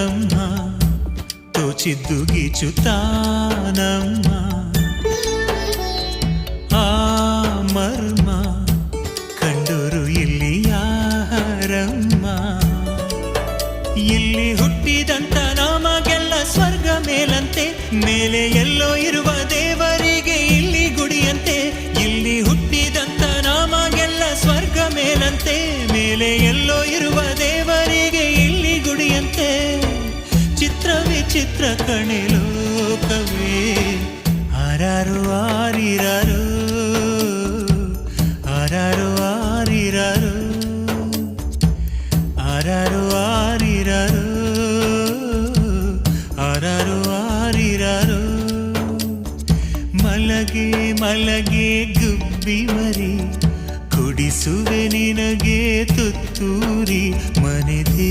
ತಾನಮ್ಮ ತೋಚಿದ್ದು ಗೀಚುತ್ತಾನಮ್ಮ ಆ ಮರ್ಮ ಕಂಡೂರು ಇಲ್ಲಿ ಯಾರಮ್ಮ ಇಲ್ಲಿ ಹುಟ್ಟಿದಂತ ನಮಗೆಲ್ಲ ಸ್ವರ್ಗ ಮೇಲಂತೆ ಮೇಲೆ ಎಲ್ಲೋ ಇರುವ ದೇವರಿಗೆ ಇಲ್ಲಿ ಗುಡಿಯಂತೆ ಇಲ್ಲಿ ಹುಟ್ಟಿದಂತ ನಮಗೆಲ್ಲ ಸ್ವರ್ಗ ಮೇಲಂತೆ ಮೇಲೆ ಎಲ್ಲೋ ಇರುವ ದೇವರಿಗೆ ಇಲ್ಲಿ ಗುಡಿಯಂತೆ ಚಿತ್ರ ವಿಚಿತ್ರ ಕಣೆ ಲೋಕವೇ ಆರಾರು ಆರಿರಾರು ಆರಾರು ಆರಿರಾರು ಆರಾರು ಆರಿರಾರು ಆರಾರು ಆರಿರಾರು ಮಲಗೆ ಮಲಗೆ ಗುಬ್ಬಿ ಮರಿ ಕುಡಿಸುವೆ ನಿನಗೆ ತುತ್ತೂರಿ